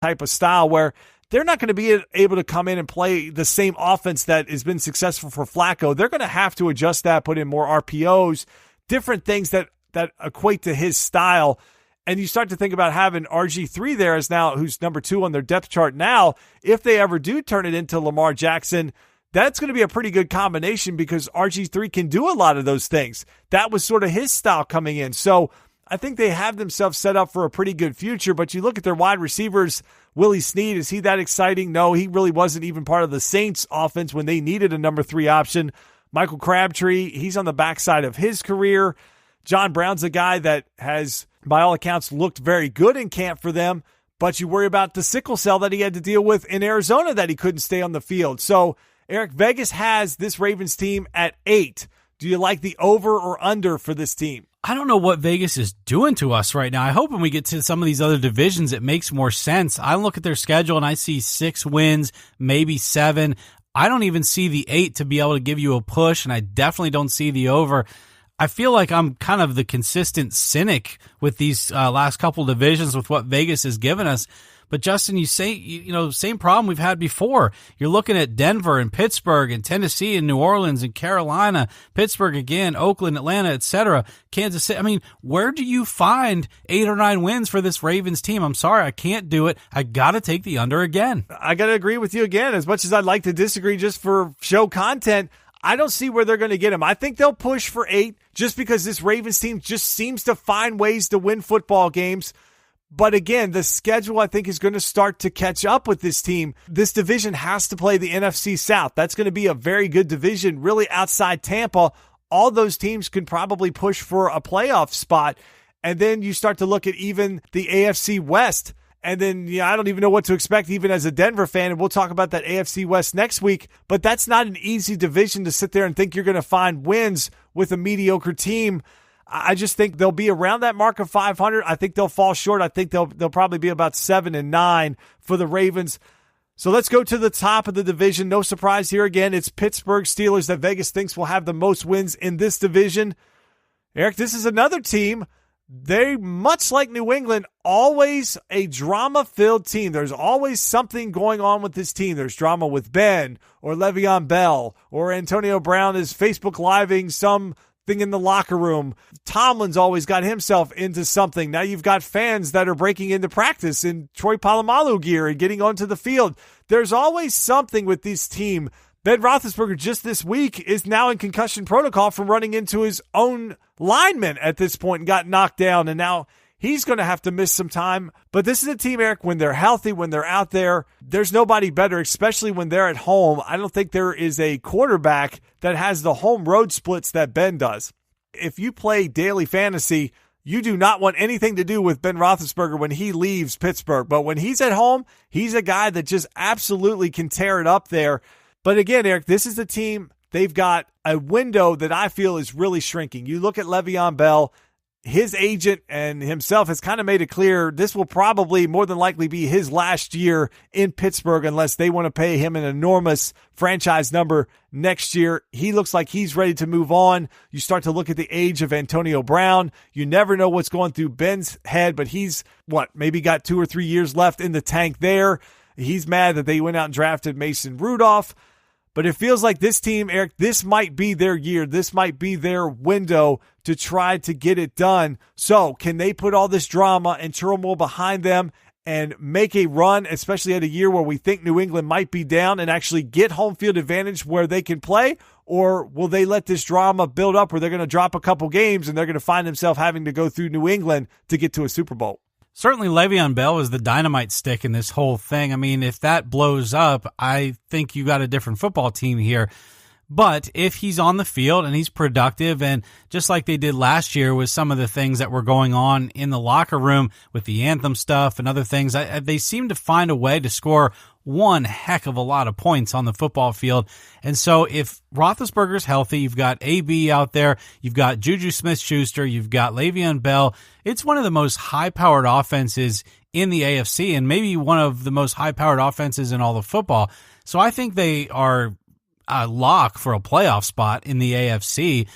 type of style where they're not going to be able to come in and play the same offense that has been successful for Flacco. They're going to have to adjust that, put in more RPOs, different things that equate to his style. And you start to think about having RG3 there as now, who's number 2 on their depth chart now. If they ever do turn it into Lamar Jackson, that's going to be a pretty good combination because RG3 can do a lot of those things. That was sort of his style coming in. So I think they have themselves set up for a pretty good future. But you look at their wide receivers, Willie Snead, is he that exciting? No, he really wasn't even part of the Saints offense when they needed a number 3 option. Michael Crabtree, he's on the backside of his career. John Brown's a guy that has, by all accounts, looked very good in camp for them, but you worry about the sickle cell that he had to deal with in Arizona that he couldn't stay on the field. So, Eric, Vegas has this Ravens team at 8. Do you like the over or under for this team? I don't know what Vegas is doing to us right now. I hope when we get to some of these other divisions, it makes more sense. I look at their schedule and I see 6 wins, maybe 7. I don't even see the 8 to be able to give you a push, and I definitely don't see the over. I feel like I'm kind of the consistent cynic with these last couple divisions with what Vegas has given us. But Justin, you say, same problem we've had before. You're looking at Denver and Pittsburgh and Tennessee and New Orleans and Carolina, Pittsburgh again, Oakland, Atlanta, etc., Kansas City. I mean, where do you find 8 or 9 wins for this Ravens team? I'm sorry, I can't do it. I got to take the under again. I got to agree with you again. As much as I'd like to disagree just for show content, I don't see where they're going to get him. I think they'll push for 8 just because this Ravens team just seems to find ways to win football games. But again, the schedule, I think, is going to start to catch up with this team. This division has to play the NFC South. That's going to be a very good division, really outside Tampa. All those teams can probably push for a playoff spot. And then you start to look at even the AFC West. And then, I don't even know what to expect even as a Denver fan. And we'll talk about that AFC West next week. But that's not an easy division to sit there and think you're going to find wins with a mediocre team. I just think they'll be around that mark of 500. I think they'll fall short. I think they'll probably be about 7-9 for the Ravens. So let's go to the top of the division. No surprise here again. It's Pittsburgh Steelers that Vegas thinks will have the most wins in this division. Eric, this is another team. They, much like New England, always a drama-filled team. There's always something going on with this team. There's drama with Ben or Le'Veon Bell or Antonio Brown is Facebook Living something in the locker room. Tomlin's always got himself into something. Now you've got fans that are breaking into practice in Troy Polamalu gear and getting onto the field. There's always something with this team. Ben Roethlisberger just this week is now in concussion protocol from running into his own lineman at this point and got knocked down, and now he's going to have to miss some time. But this is a team, Eric, when they're healthy, when they're out there, there's nobody better, especially when they're at home. I don't think there is a quarterback that has the home road splits that Ben does. If you play daily fantasy, you do not want anything to do with Ben Roethlisberger when he leaves Pittsburgh. But when he's at home, he's a guy that just absolutely can tear it up there. But again, Eric, this is the team. They've got a window that I feel is really shrinking. You look at Le'Veon Bell, his agent and himself has kind of made it clear this will probably more than likely be his last year in Pittsburgh unless they want to pay him an enormous franchise number next year. He looks like he's ready to move on. You start to look at the age of Antonio Brown. You never know what's going through Ben's head, but he's, maybe got 2 or 3 years left in the tank there. He's mad that they went out and drafted Mason Rudolph. But it feels like this team, Eric, this might be their year. This might be their window to try to get it done. So can they put all this drama and turmoil behind them and make a run, especially at a year where we think New England might be down, and actually get home field advantage where they can play? Or will they let this drama build up where they're going to drop a couple games and they're going to find themselves having to go through New England to get to a Super Bowl? Certainly Le'Veon Bell is the dynamite stick in this whole thing. I mean, if that blows up, I think you got a different football team here. But if he's on the field and he's productive, and just like they did last year with some of the things that were going on in the locker room with the anthem stuff and other things, they seem to find a way to score one heck of a lot of points on the football field. And so if Roethlisberger's healthy, you've got AB out there, you've got Juju Smith-Schuster, you've got Le'Veon Bell. It's one of the most high-powered offenses in the AFC and maybe one of the most high-powered offenses in all of football. So I think they are a lock for a playoff spot in the AFC.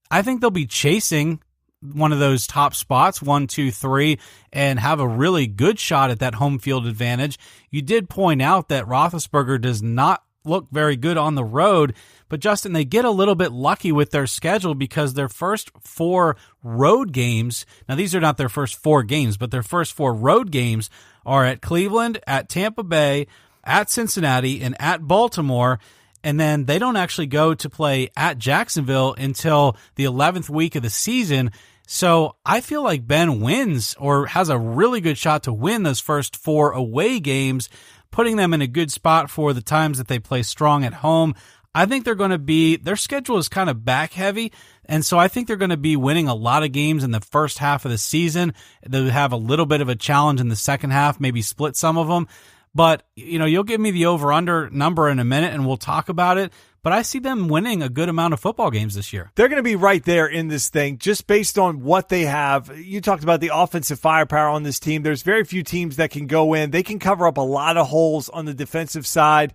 I think they'll be chasing one of those top spots, 1, 2, 3, and have a really good shot at that home field advantage. You did point out that Roethlisberger does not look very good on the road, but Justin, they get a little bit lucky with their schedule because their first 4 road games, now these are not their first 4 games, but their first 4 road games are at Cleveland, at Tampa Bay, at Cincinnati, and at Baltimore. And then they don't actually go to play at Jacksonville until the 11th week of the season. So I feel like Ben wins or has a really good shot to win those first 4 away games, putting them in a good spot for the times that they play strong at home. I think they're going to be, their schedule is kind of back heavy. And so I think they're going to be winning a lot of games in the first half of the season. They'll have a little bit of a challenge in the second half, maybe split some of them. But, you'll give me the over-under number in a minute and we'll talk about it. But I see them winning a good amount of football games this year. They're going to be right there in this thing just based on what they have. You talked about the offensive firepower on this team. There's very few teams that can go in. They can cover up a lot of holes on the defensive side.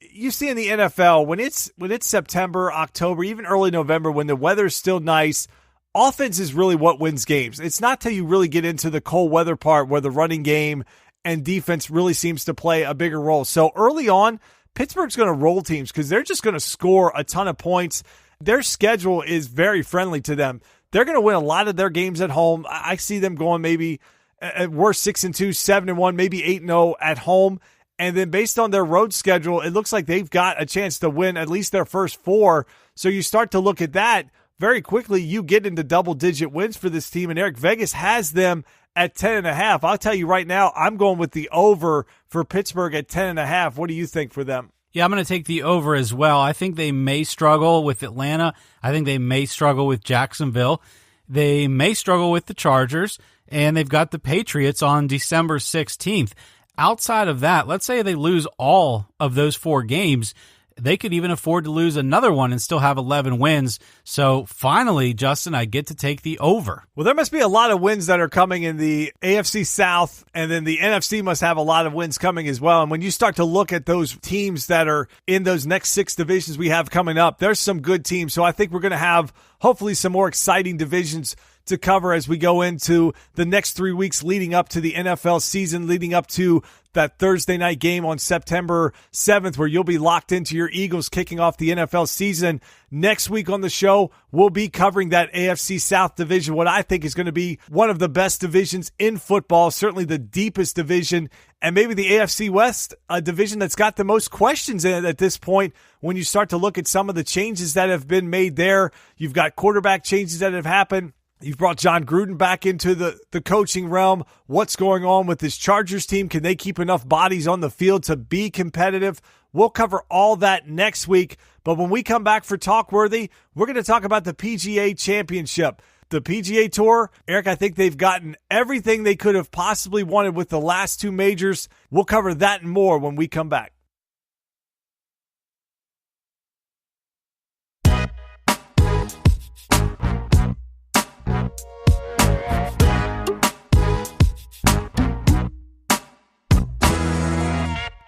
You see in the NFL, when it's September, October, even early November, when the weather's still nice, offense is really what wins games. It's not till you really get into the cold weather part where the running game and defense really seems to play a bigger role. So early on, Pittsburgh's going to roll teams because they're just going to score a ton of points. Their schedule is very friendly to them. They're going to win a lot of their games at home. I see them going maybe at worst 6-2, 7-1, maybe 8-0 at home. And then based on their road schedule, it looks like they've got a chance to win at least their first 4. So you start to look at that. Very quickly, you get into double-digit wins for this team. And Eric, Vegas has them at 10.5. I'll tell you right now, I'm going with the over for Pittsburgh at 10.5. What do you think for them? Yeah, I'm going to take the over as well. I think they may struggle with Atlanta. I think they may struggle with Jacksonville. They may struggle with the Chargers. And they've got the Patriots on December 16th. Outside of that, let's say they lose all of those 4 games, they could even afford to lose another one and still have 11 wins. So finally, Justin, I get to take the over. Well, there must be a lot of wins that are coming in the AFC South, and then the NFC must have a lot of wins coming as well. And when you start to look at those teams that are in those next 6 divisions we have coming up, there's some good teams. So I think we're going to have hopefully some more exciting divisions to cover as we go into the next 3 weeks leading up to the NFL season, leading up to that Thursday night game on September 7th, where you'll be locked into your Eagles kicking off the NFL season. Next week on the show, we'll be covering that AFC South division, what I think is going to be one of the best divisions in football, certainly the deepest division, and maybe the AFC West, a division that's got the most questions in it at this point. When you start to look at some of the changes that have been made there, you've got quarterback changes that have happened. You've brought John Gruden back into the coaching realm. What's going on with this Chargers team? Can they keep enough bodies on the field to be competitive? We'll cover all that next week. But when we come back for Talkworthy, we're going to talk about the PGA Championship. The PGA Tour, Eric, I think they've gotten everything they could have possibly wanted with the last 2 majors. We'll cover that and more when we come back.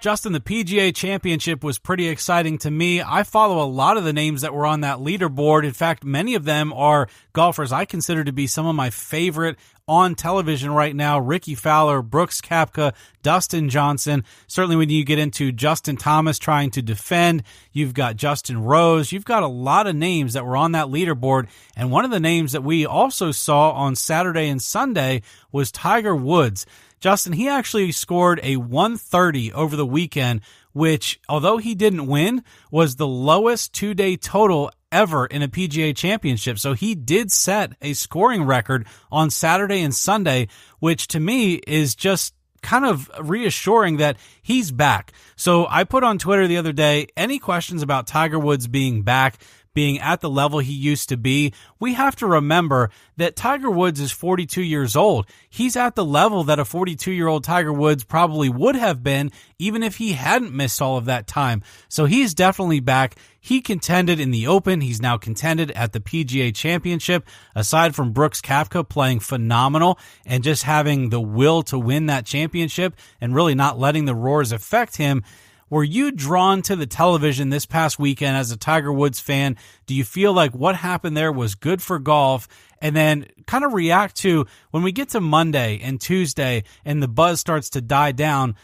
Justin, the PGA Championship was pretty exciting to me. I follow a lot of the names that were on that leaderboard. In fact, many of them are golfers I consider to be some of my favorite on television right now. Ricky Fowler, Brooks Koepka, Dustin Johnson. Certainly when you get into Justin Thomas trying to defend, you've got Justin Rose. You've got a lot of names that were on that leaderboard. And one of the names that we also saw on Saturday and Sunday was Tiger Woods. Justin, he actually scored a 130 over the weekend, which, although he didn't win, was the lowest 2-day total ever in a PGA Championship. So he did set a scoring record on Saturday and Sunday, which to me is just kind of reassuring that he's back. So I put on Twitter the other day, any questions about Tiger Woods being back, being at the level he used to be, we have to remember that Tiger Woods is 42 years old. He's at the level that a 42-year-old Tiger Woods probably would have been even if he hadn't missed all of that time. So he's definitely back. He contended in the Open. He's now contended at the PGA Championship. Aside from Brooks Koepka playing phenomenal and just having the will to win that championship and really not letting the roars affect him, Were you drawn to the television this past weekend as a Tiger Woods fan? Do you feel like what happened there was good for golf? And then kind of react to when we get to Monday and Tuesday and the buzz starts to die down.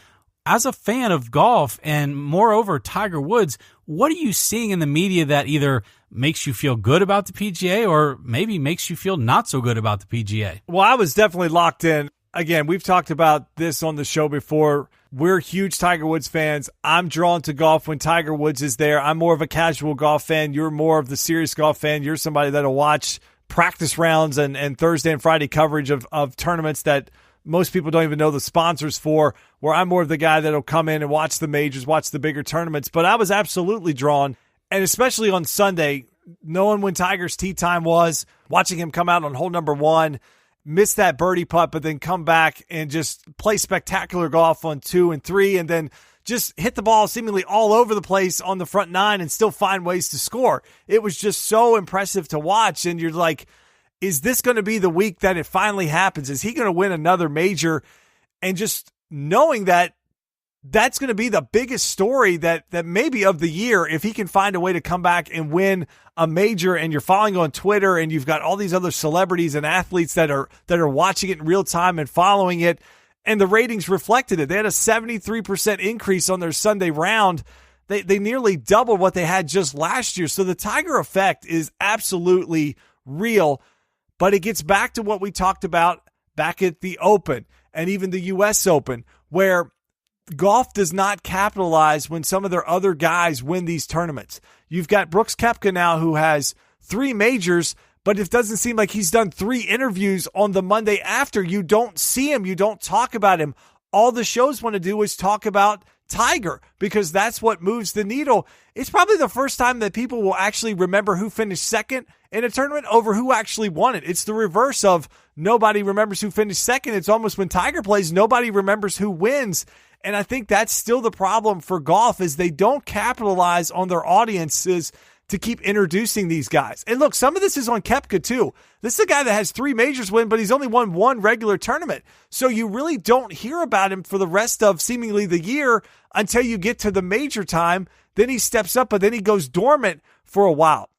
As a fan of golf and moreover Tiger Woods, what are you seeing in the media that either makes you feel good about the PGA or maybe makes you feel not so good about the PGA? Well, I was definitely locked in. Again, we've talked about this on the show before. We're huge Tiger Woods fans. I'm drawn to golf when Tiger Woods is there. I'm more of a casual golf fan. You're more of the serious golf fan. You're somebody that'll watch practice rounds and Thursday and Friday coverage of tournaments that most people don't even know the sponsors for, where I'm more of the guy that'll come in and watch the majors, watch the bigger tournaments. But I was absolutely drawn, and especially on Sunday, knowing when Tiger's tee time was, watching him come out on hole number 1, miss that birdie putt, but then come back and just play spectacular golf on 2 and 3, and then just hit the ball seemingly all over the place on the front 9 and still find ways to score. It was just so impressive to watch, and you're like, is this going to be the week that it finally happens? Is he going to win another major? And just knowing that that's going to be the biggest story that maybe of the year, if he can find a way to come back and win a major, and you're following on Twitter and you've got all these other celebrities and athletes that are watching it in real time and following it, and the ratings reflected it. They had a 73% increase on their Sunday round. They nearly doubled what they had just last year. So the Tiger effect is absolutely real. But it gets back to what we talked about back at the Open and even the U.S. Open, where golf does not capitalize when some of their other guys win these tournaments. You've got Brooks Koepka now, who has 3 majors, but it doesn't seem like he's done 3 interviews on the Monday after. You don't see him. You don't talk about him. All the shows want to do is talk about Tiger, because that's what moves the needle. It's probably the first time that people will actually remember who finished second in a tournament over who actually won it. It's the reverse of nobody remembers who finished second. It's almost when Tiger plays, nobody remembers who wins. And I think that's still the problem for golf, is they don't capitalize on their audiences to keep introducing these guys. And look, some of this is on Koepka too. This is a guy that has 3 majors win, but he's only won 1 regular tournament. So you really don't hear about him for the rest of seemingly the year until you get to the major time. Then he steps up, but then he goes dormant for a while.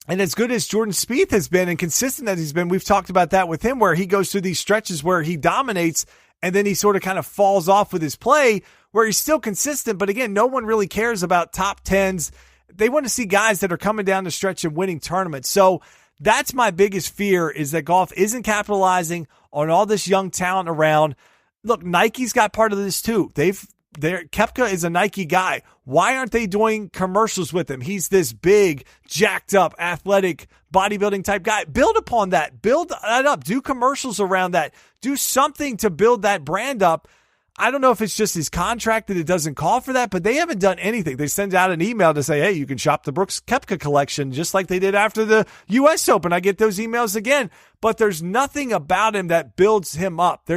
And as good as Jordan Spieth has been and consistent as he's been, we've talked about that with him, where he goes through these stretches where he dominates and then he sort of kind of falls off with his play, where he's still consistent. But again, no one really cares about top 10s. They want to see guys that are coming down the stretch and winning tournaments. So that's my biggest fear, is that golf isn't capitalizing on all this young talent around. Look, Nike's got part of this too. Koepka is a Nike guy. Why aren't they doing commercials with him? He's this big, jacked up, athletic, bodybuilding type guy. Build upon that. Build that up. Do commercials around that. Do something to build that brand up. I don't know if it's just his contract that it doesn't call for that, but they haven't done anything. They send out an email to say, hey, you can shop the Brooks Koepka collection, just like they did after the U.S. Open. I get those emails again, but there's nothing about him that builds him up.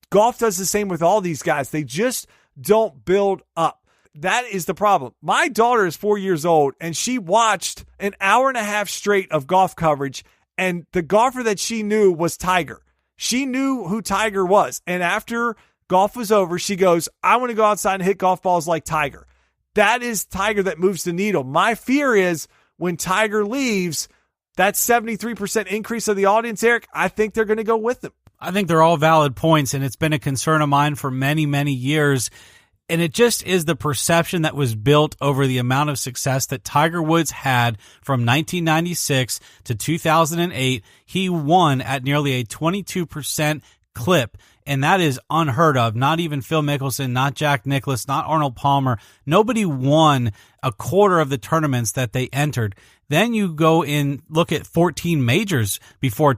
Golf does the same with all these guys. They just don't build up. That is the problem. My daughter is 4 years old, and she watched an hour and a half straight of golf coverage, and the golfer that she knew was Tiger. She knew who Tiger was. And after golf was over, she goes, I want to go outside and hit golf balls like Tiger. That is Tiger that moves the needle. My fear is when Tiger leaves, that 73% increase of the audience, Eric, I think they're going to go with him. I think they're all valid points, and it's been a concern of mine for many, many years. And it just is the perception that was built over the amount of success that Tiger Woods had from 1996 to 2008. He won at nearly a 22% clip, and that is unheard of. Not even Phil Mickelson, not Jack Nicklaus, not Arnold Palmer. Nobody won a quarter of the tournaments that they entered. Then you go and look at 14 majors before,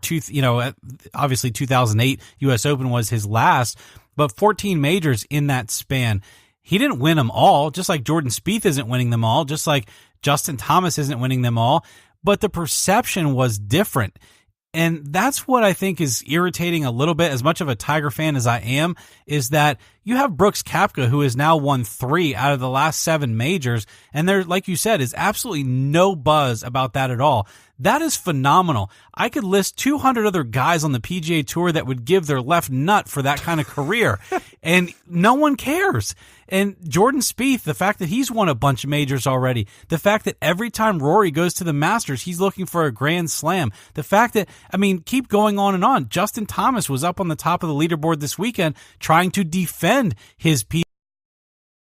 obviously 2008 U.S. Open was his last, but 14 majors in that span. He didn't win them all, just like Jordan Spieth isn't winning them all, just like Justin Thomas isn't winning them all, but the perception was different. And that's what I think is irritating a little bit, as much of a Tiger fan as I am, is that you have Brooks Koepka, who has now won 3 out of the last 7 majors, and there, like you said, is absolutely no buzz about that at all. That is phenomenal. I could list 200 other guys on the PGA Tour that would give their left nut for that kind of career, and no one cares. And Jordan Spieth, the fact that he's won a bunch of majors already, the fact that every time Rory goes to the Masters, he's looking for a Grand Slam, the fact that, keep going on and on. Justin Thomas was up on the top of the leaderboard this weekend trying to defend his